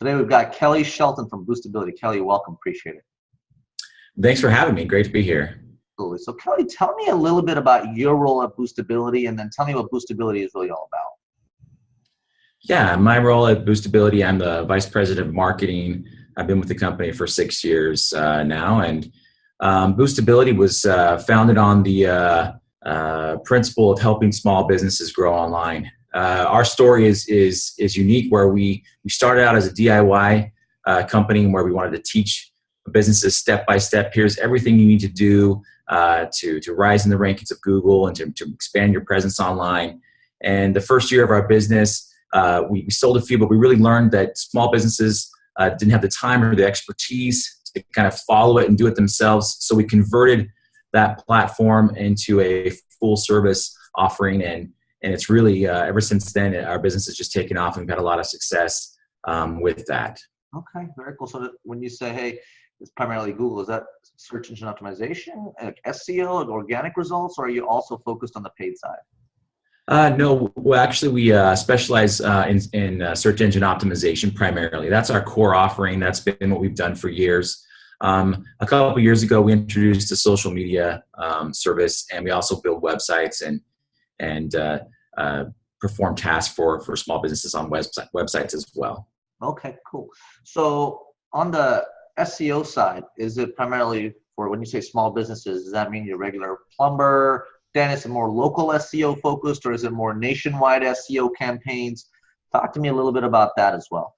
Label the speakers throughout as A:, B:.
A: Today we've got Kelly Shelton from Boostability. Kelly, welcome. Appreciate it.
B: Thanks for having me. Great to be here.
A: Absolutely. So Kelly, tell me a little bit about your role at Boostability, and then tell me what Boostability is really all about.
B: Yeah, my role at Boostability, I'm the Vice President of Marketing. I've been with the company for 6 years now, and Boostability was founded on the principle of helping small businesses grow online. Our story is unique, where we started out as a DIY company where we wanted to teach businesses step by step. Here's everything you need to do to rise in the rankings of Google and to expand your presence online. And the first year of our business, we sold a few, but we really learned that small businesses didn't have the time or the expertise to kind of follow it and do it themselves. So we converted that platform into a full service offering, and it's really ever since then our business has just taken off, and we've had a lot of success with that.
A: Okay, very cool. So when you say, hey, it's primarily Google, is that search engine optimization, like SEO, and organic results, or are you also focused on the paid side?
B: No, well, actually, we specialize in search engine optimization primarily. That's our core offering. That's been what we've done for years. A couple of years ago, we introduced a social media service, and we also build websites and perform tasks for small businesses on websites as well.
A: Okay, cool. So on the SEO side, is it primarily for when you say small businesses, does that mean your regular plumber? Then is it more local SEO focused, or is it more nationwide SEO campaigns? Talk to me a little bit about that as well.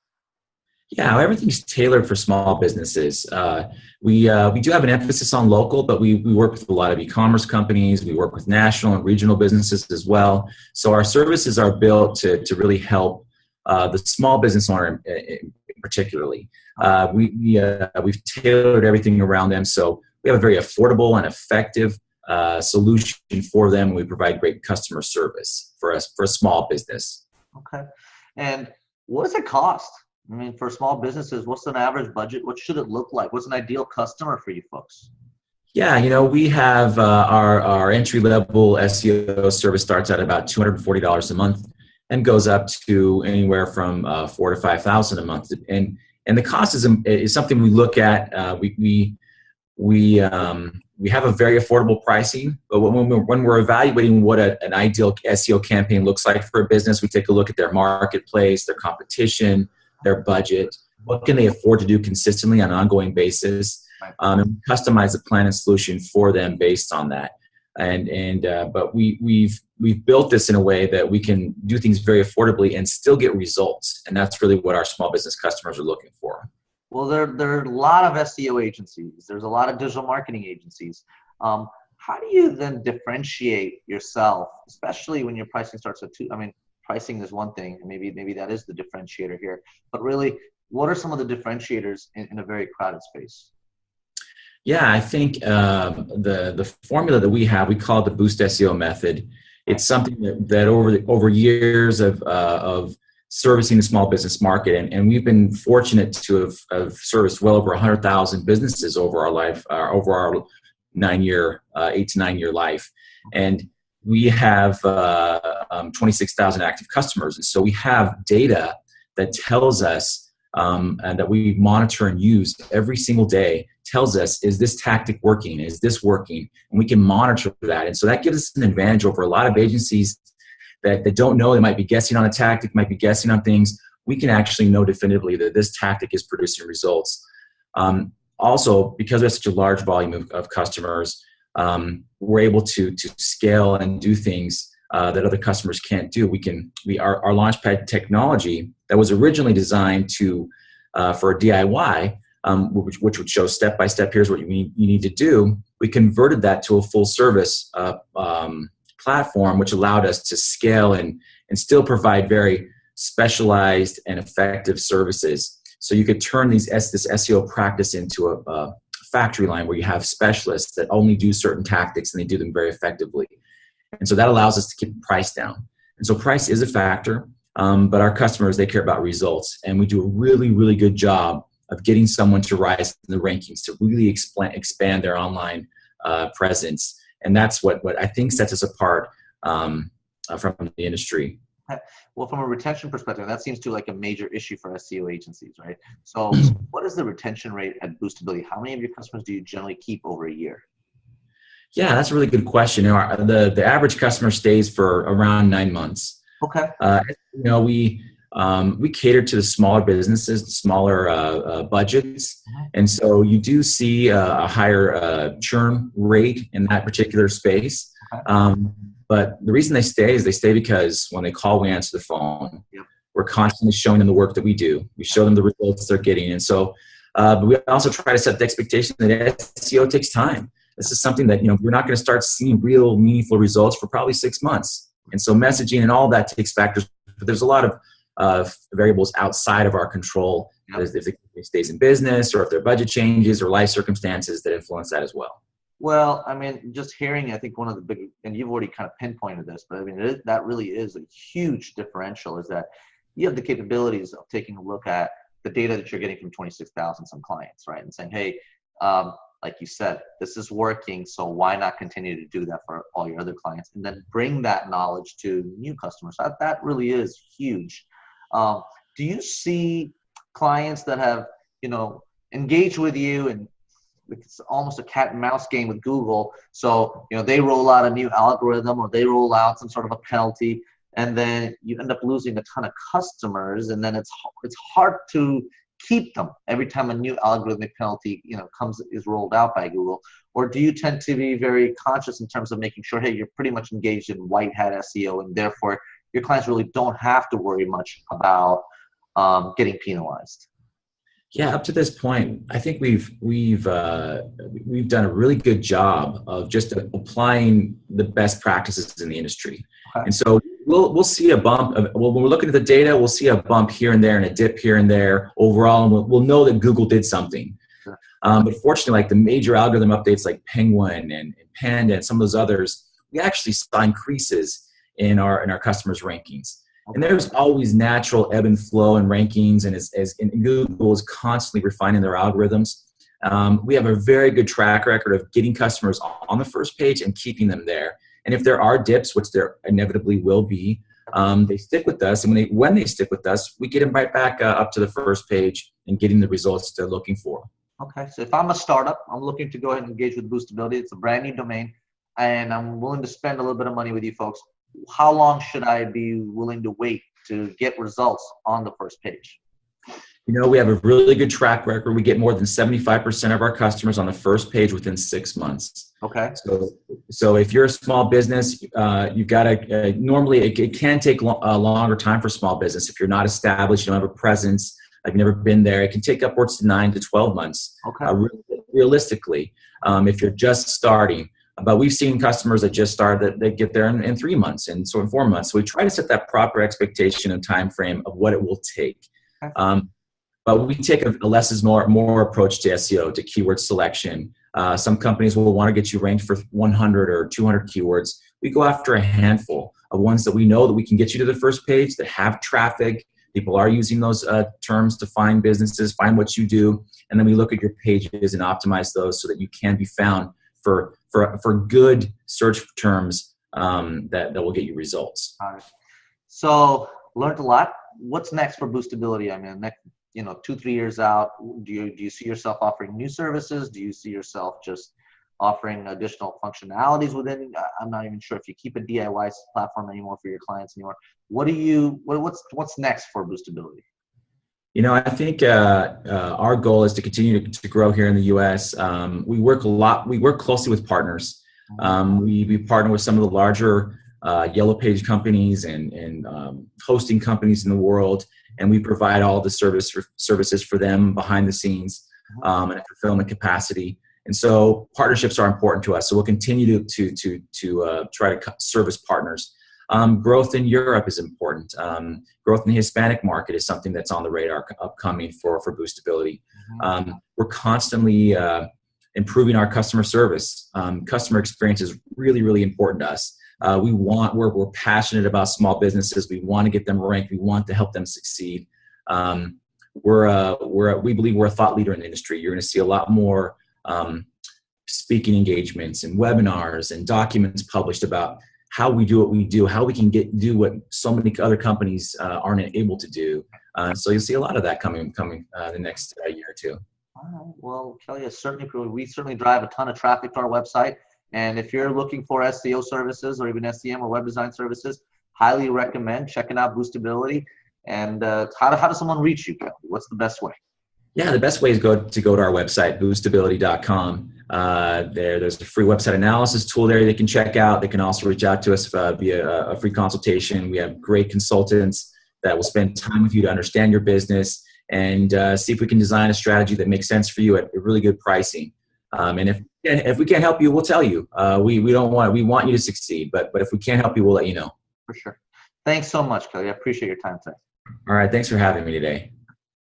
B: Yeah, everything's tailored for small businesses. We do have an emphasis on local, but we work with a lot of e-commerce companies. We work with national and regional businesses as well. So our services are built to really help the small business owner particularly. We've tailored everything around them, so we have a very affordable and effective solution for them. We provide great customer service for a small business.
A: Okay. And what does it cost? I mean, for small businesses, what's an average budget? What should it look like? What's an ideal customer for you folks?
B: Yeah, we have our entry-level SEO service starts at about $240 a month and goes up to anywhere from $4,000 to $5,000 a month. And the cost is something we look at. We have a very affordable pricing, but when we're evaluating what an ideal SEO campaign looks like for a business, we take a look at their marketplace, their competition, their budget, what can they afford to do consistently on an ongoing basis, and customize a plan and solution for them based on that. But we've built this in a way that we can do things very affordably and still get results, and that's really what our small business customers are looking for.
A: Well, there are a lot of SEO agencies. There's a lot of digital marketing agencies. How do you then differentiate yourself, especially when your pricing starts at pricing is one thing, and maybe that is the differentiator here. But really, what are some of the differentiators in a very crowded space?
B: Yeah, I think the formula that we have, we call it the Boost SEO method. It's something that over years of servicing the small business market, and we've been fortunate to have serviced well over 100,000 businesses over our life, over our 8 to 9 year life, and we have 26,000 active customers, and so we have data that tells us and that we monitor and use every single day. Tells us, is this tactic working? Is this working? And we can monitor that, and so that gives us an advantage over a lot of agencies that don't know. They might be guessing on a tactic, might be guessing on things. We can actually know definitively that this tactic is producing results. Also, because we have such a large volume of customers, we're able to scale and do things that other customers can't do. Our Launchpad technology that was originally designed for a DIY, which would show step by step, here's what you need to do. We converted that to a full service platform, which allowed us to scale and still provide very specialized and effective services. So you could turn this SEO practice into a factory line where you have specialists that only do certain tactics, and they do them very effectively. And so that allows us to keep the price down. And so price is a factor, but our customers, they care about results. And we do a really, really good job of getting someone to rise in the rankings, to really expand their online presence. And that's what I think sets us apart from the industry.
A: Well, from a retention perspective, that seems to like a major issue for SEO agencies, right? So what is the retention rate at Boostability? How many of your customers do you generally keep over a year?
B: Yeah, that's a really good question. The average customer stays for around 9 months.
A: Okay.
B: We cater to the smaller businesses, the smaller budgets, and so you do see a higher churn rate in that particular space.
A: Okay.
B: But the reason they stay because when they call, we answer the phone.
A: Yep.
B: We're constantly showing them the work that we do. We show them the results they're getting, and so but we also try to set the expectation that SEO takes time. This is something that we're not going to start seeing real meaningful results for probably 6 months, and so messaging and all that takes factors. But there's a lot of variables outside of our control. Yep. If the company stays in business, or if their budget changes, or life circumstances that influence that as well.
A: Well, I mean, just hearing, I think one of the big, and you've already kind of pinpointed this, but I mean, that really is a huge differential, is that you have the capabilities of taking a look at the data that you're getting from 26,000 some clients, right? And saying, hey, like you said, this is working, so why not continue to do that for all your other clients? And then bring that knowledge to new customers. That really is huge. Do you see clients that have, engaged with you, and it's almost a cat and mouse game with Google? So, they roll out a new algorithm, or they roll out some sort of a penalty, and then you end up losing a ton of customers, and then it's hard to keep them every time a new algorithmic penalty is rolled out by Google? Or do you tend to be very conscious in terms of making sure, hey, you're pretty much engaged in white hat SEO, and therefore your clients really don't have to worry much about getting penalized?
B: Yeah, up to this point, I think we've done a really good job of just applying the best practices in the industry. Okay. And so we'll see a bump. When we're looking at the data, we'll see a bump here and there and a dip here and there overall, and we'll know that Google did something. Sure. But fortunately, like the major algorithm updates like Penguin and Panda and some of those others, we actually saw increases in our customers' rankings. Okay. And there's always natural ebb and flow in rankings, and Google is constantly refining their algorithms. We have a very good track record of getting customers on the first page and keeping them there. And if there are dips, which there inevitably will be, they stick with us. And when they stick with us, we get them right back up to the first page and getting the results they're looking for.
A: Okay, so if I'm a startup, I'm looking to go ahead and engage with Boostability. It's a brand new domain, and I'm willing to spend a little bit of money with you folks. How long should I be willing to wait to get results on the first page?
B: We have a really good track record. We get more than 75% of our customers on the first page within 6 months.
A: Okay.
B: So if you're a small business, you've got to, normally it can take a longer time for small business. If you're not established, you don't have a presence, I've never been there, it can take upwards to 9 to 12 months. Okay. Realistically, if you're just starting. But we've seen customers that just started that they get there in 3 months, and so in 4 months. So we try to set that proper expectation and time frame of what it will take. Okay. But we take a less is more approach to SEO, to keyword selection. Some companies will want to get you ranked for 100 or 200 keywords. We go after a handful of ones that we know that we can get you to the first page, that have traffic. People are using those terms to find businesses, find what you do, and then we look at your pages and optimize those so that you can be found for good search terms that will get you results.
A: All right. So learned a lot. What's next for Boostability? I mean, next 2-3 years out, do you see yourself offering new services? Do you see yourself just offering additional functionalities within? I'm not even sure if you keep a DIY platform anymore for your clients anymore. What's next for Boostability?
B: I think our goal is to continue to grow here in the U.S. We work a lot. We work closely with partners. We partner with some of the larger yellow page companies and hosting companies in the world, and we provide all the services for them behind the scenes in a fulfillment capacity. And so partnerships are important to us. So we'll continue to try to service partners. Growth in Europe is important. Growth in the Hispanic market is something that's on the radar upcoming for Boostability. We're constantly improving our customer service. Customer experience is really, really important to us. We're passionate about small businesses. We want to get them ranked. We want to help them succeed. We believe we're a thought leader in the industry. You're going to see a lot more speaking engagements and webinars and documents published about how we do what we do, how we can do what so many other companies aren't able to do. So you'll see a lot of that coming the next year or two.
A: All right. Well, Kelly, we certainly drive a ton of traffic to our website. And if you're looking for SEO services or even SEM or web design services, highly recommend checking out Boostability. And how does someone reach you, Kelly? What's the best way?
B: Yeah, the best way is to go to our website, boostability.com. There's a free website analysis tool there they can check out. They can also reach out to us via a free consultation. We have great consultants that will spend time with you to understand your business and see if we can design a strategy that makes sense for you at really good pricing. And if we can't help you, we'll tell you. We want you to succeed, but if we can't help you, we'll let you know.
A: For sure. Thanks so much, Kelly. I appreciate your time today.
B: All right. Thanks for having me today.